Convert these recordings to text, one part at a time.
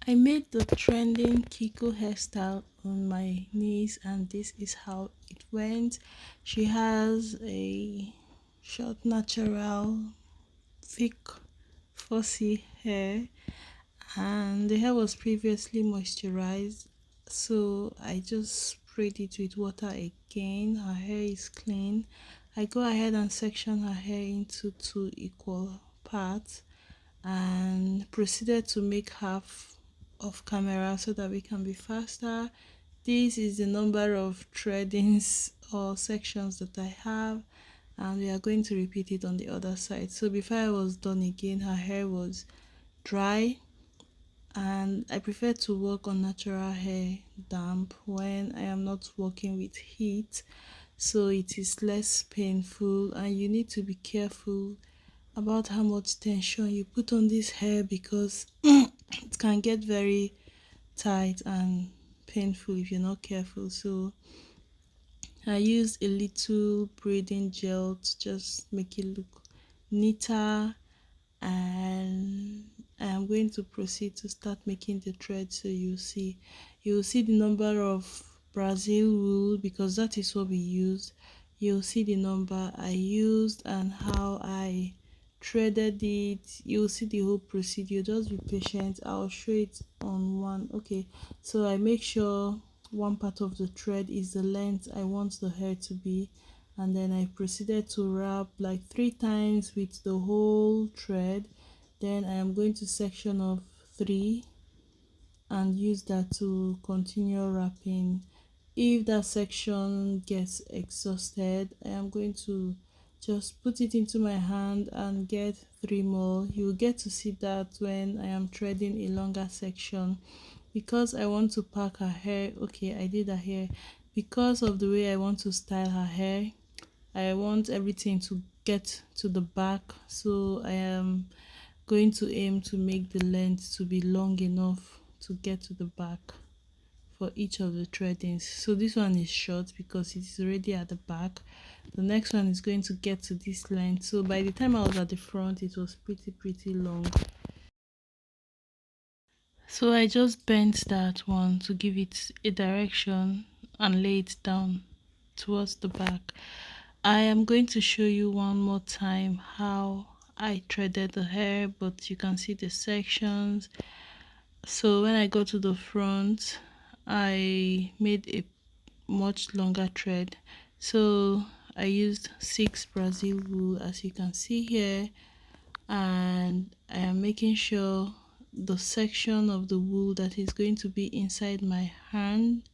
I made the trending Kiko hairstyle on my niece, and this is how it went. She has a short, natural, thick, fussy hair, and the hair was previously moisturized, so I just sprayed it with water again. Her hair is clean. I go ahead and section her hair into two equal parts and proceeded to make half of camera so that we can be faster. This is the number of threadings or sections that I have, and we are going to repeat it on the other side. So before I was done again, her hair was dry, and I prefer to work on natural hair damp when I am not working with heat, so it is less painful. And you need to be careful about how much tension you put on this hair, because it can get very tight and painful if you're not careful. So I used a little braiding gel to just make it look neater, and I am going to proceed to start making the thread. So you will see the number of Brazil wool, because that is what we used. You'll see the number I used and how I threaded it. You'll see the whole procedure. Just be patient, I'll show it on one. Okay, so I make sure one part of the thread is the length I want the hair to be, and then I proceeded to wrap like 3 times with the whole thread. Then I am going to section of 3 and use that to continue wrapping. If that section gets exhausted, I am going to just put it into my hand and get 3 more. You will get to see that when I am threading a longer section, because I want to pack her hair. Okay, I did her hair. Because of the way I want to style her hair, I want everything to get to the back, so I am going to aim to make the length to be long enough to get to the back for each of the threadings. So this one is short because it is already at the back. The next one is going to get to this length, so by the time I was at the front, it was pretty long. So I just bent that one to give it a direction and lay it down towards the back. I am going to show you one more time how I threaded the hair, but you can see the sections. So when I go to the front, I made a much longer thread. So I used 6 Brazil wool, as you can see here, and I am making sure the section of the wool that is going to be inside my hand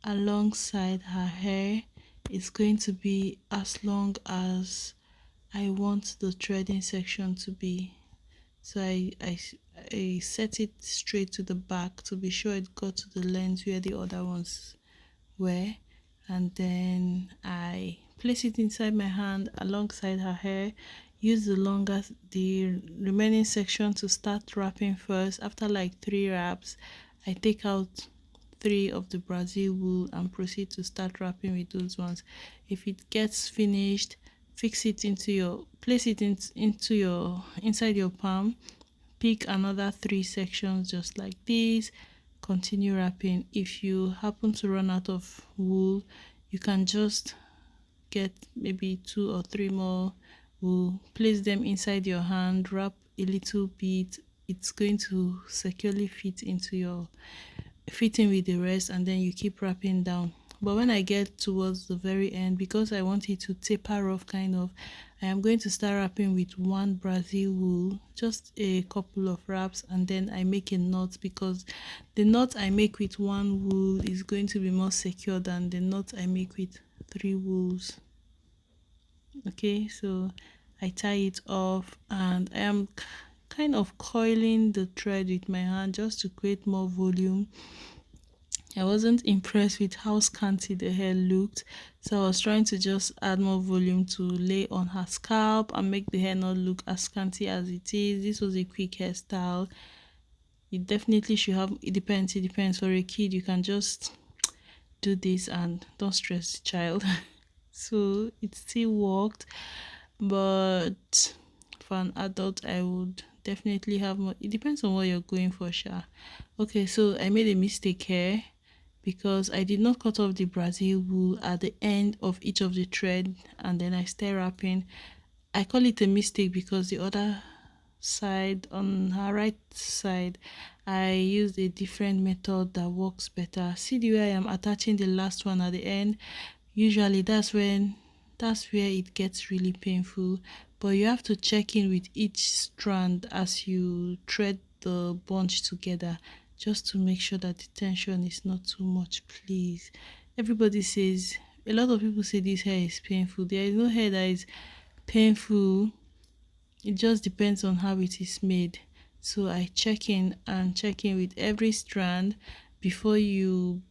alongside her hair is going to be as long as I want the threading section to be. So I set it straight to the back to be sure it got to the length where the other ones were, and then I place it inside my hand alongside her hair. Use the remaining section to start wrapping first. After like 3 wraps, I take out 3 of the Brazil wool and proceed to start wrapping with those ones. If it gets finished, fix it into your place it into your inside your palm. Pick another 3 sections just like this, continue wrapping. If you happen to run out of wool, you can just get maybe 2 or 3 more wool, place them inside your hand, wrap a little bit. It's going to securely fit into your fitting with the rest, and then you keep wrapping down. But when I get towards the very end, because I want it to taper off kind of, I am going to start wrapping with 1 Brazil wool, just a couple of wraps, and then I make a knot, because the knot I make with 1 wool is going to be more secure than the knot I make with 3 wools. Okay, so I tie it off, and I am kind of coiling the thread with my hand just to create more volume. I wasn't impressed with how scanty the hair looked, so I was trying to just add more volume to lay on her scalp and make the hair not look as scanty as it is. This was a quick hairstyle. You definitely should have, it depends. For a kid, you can just do this and don't stress the child. So it still worked, but for an adult, I would definitely have more. It depends on what you're going for, sha. Okay, so I made a mistake here because I did not cut off the Brazil wool at the end of each of the thread, and then I start wrapping. I call it a mistake because the other side, on her right side, I used a different method that works better. See the way I am attaching the last one at the end? Usually that's where it gets really painful, but you have to check in with each strand as you thread the bunch together, just to make sure that the tension is not too much, please. Everybody says, a lot of people say this hair is painful. There is no hair that is painful. It just depends on how it is made. So I check in with every strand before you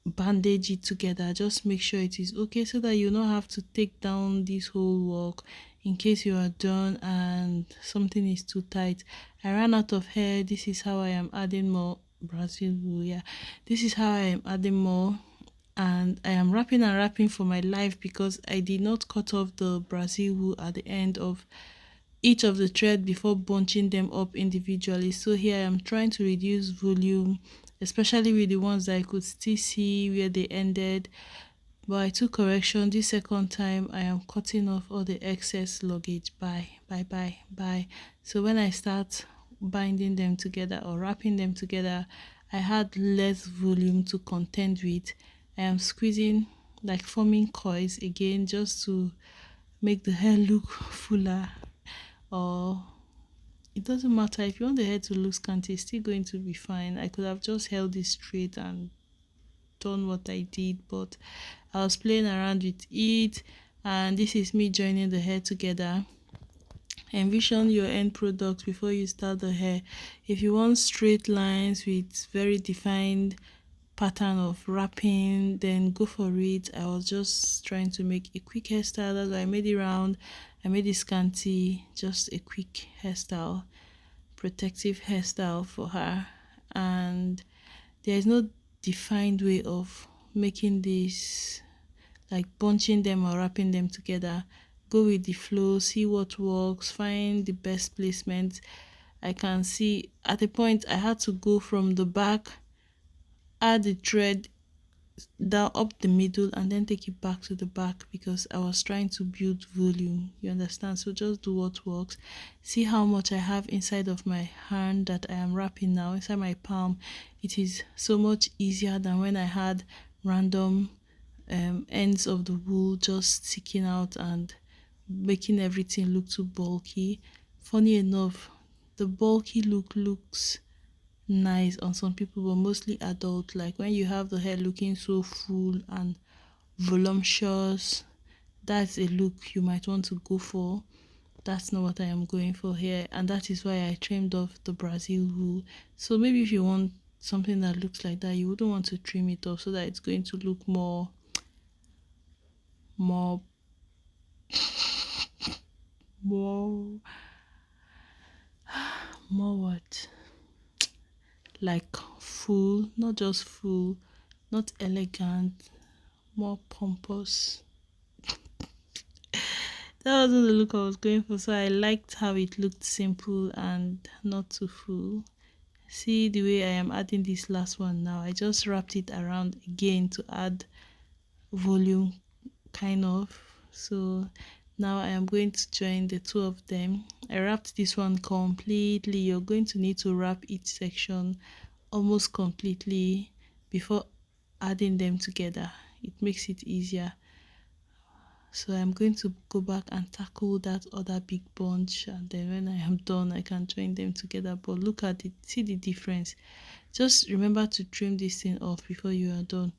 bandage it together. Just make sure it is okay so that you don't have to take down this whole work in case you are done and something is too tight. I ran out of hair. This is how I am adding more Brazil wool. Yeah, this is how I am adding more, and I am wrapping and wrapping for my life because I did not cut off the Brazil wool at the end of each of the thread before bunching them up individually. So here I am trying to reduce volume, especially with the ones that I could still see where they ended, but I took correction. This second time I am cutting off all the excess luggage. Bye bye bye bye. So when I start binding them together or wrapping them together, I had less volume to contend with. I am squeezing, like forming coils again, just to make the hair look fuller. Or it doesn't matter, if you want the hair to look scanty, it's still going to be fine. I could have just held it straight and done what I did, but I was playing around with it, and this is me joining the hair together. Envision your end product before you start the hair. If you want straight lines with very defined pattern of wrapping, then go for it. I was just trying to make a quick hairstyle. That's why I made it round, I made it scanty, just a quick hairstyle, protective hairstyle for her. And there is no defined way of making this, like bunching them or wrapping them together. Go with the flow, see what works, find the best placement. I can see at a point I had to go from the back, add the thread down up the middle, and then take it back to the back because I was trying to build volume. You understand? So just do what works. See how much I have inside of my hand that I am wrapping now, inside my palm. It is so much easier than when I had random ends of the wool just sticking out and making everything look too bulky. Funny enough, the bulky look looks nice on some people, but mostly adult. Like when you have the hair looking so full and voluptuous, that's a look you might want to go for. That's not what I am going for here, and that is why I trimmed off the Brazil wool. So maybe if you want something that looks like that, you wouldn't want to trim it off so that it's going to look more more more what, like full, not just full, not elegant, more pompous. That wasn't the look I was going for, so I liked how it looked simple and not too full. See the way I am adding this last one now. I just wrapped it around again to add volume, kind of. So now I am going to join the two of them. I wrapped this one completely. You're going to need to wrap each section almost completely before adding them together. It makes it easier. So I'm going to go back and tackle that other big bunch, and then when I am done I can join them together. But look at it, see the difference. Just remember to trim this thing off before you are done,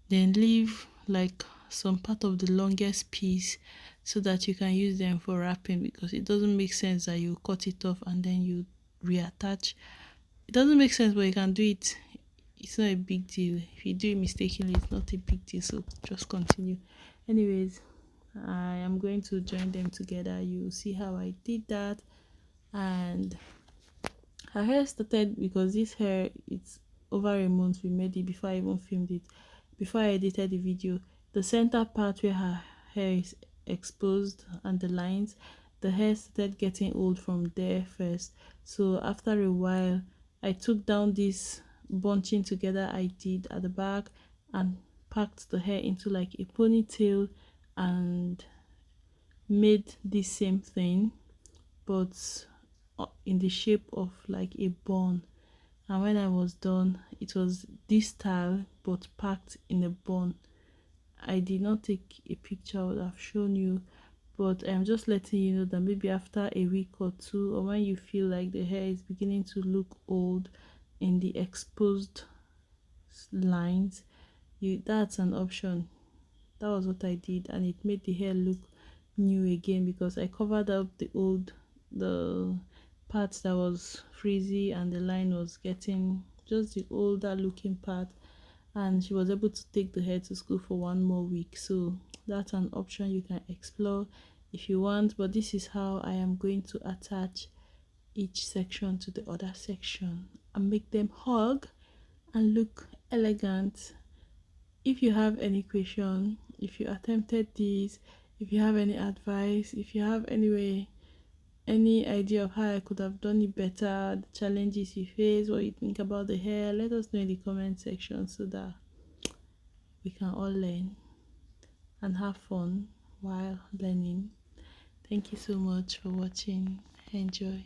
then leave like some part of the longest piece so that you can use them for wrapping, because it doesn't make sense that you cut it off and then you reattach. It doesn't make sense, but you can do it. It's not a big deal. If you do it mistakenly, it's not a big deal, so just continue. Anyways, I am going to join them together. You see how I did that. And her hair started, because this hair, it's over a month we made it before I even filmed it, before I edited the video. The center part where her hair is exposed and the lines, the hair started getting old from there first. So after a while, I took down this bunching together I did at the back and packed the hair into like a ponytail and made the same thing, but in the shape of like a bun. And when I was done, it was this style but packed in a bun. I did not take a picture, I would have shown you, but I'm just letting you know that maybe after a week or two, or when you feel like the hair is beginning to look old in the exposed lines, that's an option. That was what I did, and it made the hair look new again because I covered up the part that was frizzy and the line was getting just the older looking part, and she was able to take the hair to school for 1 more week. So that's an option you can explore if you want, but this is how I am going to attach each section to the other section and make them hug and look elegant. If you have any question, if you attempted this, if you have any advice, if you have any idea of how I could have done it better, the challenges you face, what you think about the hair, let us know in the comment section so that we can all learn and have fun while learning. Thank you so much for watching. Enjoy.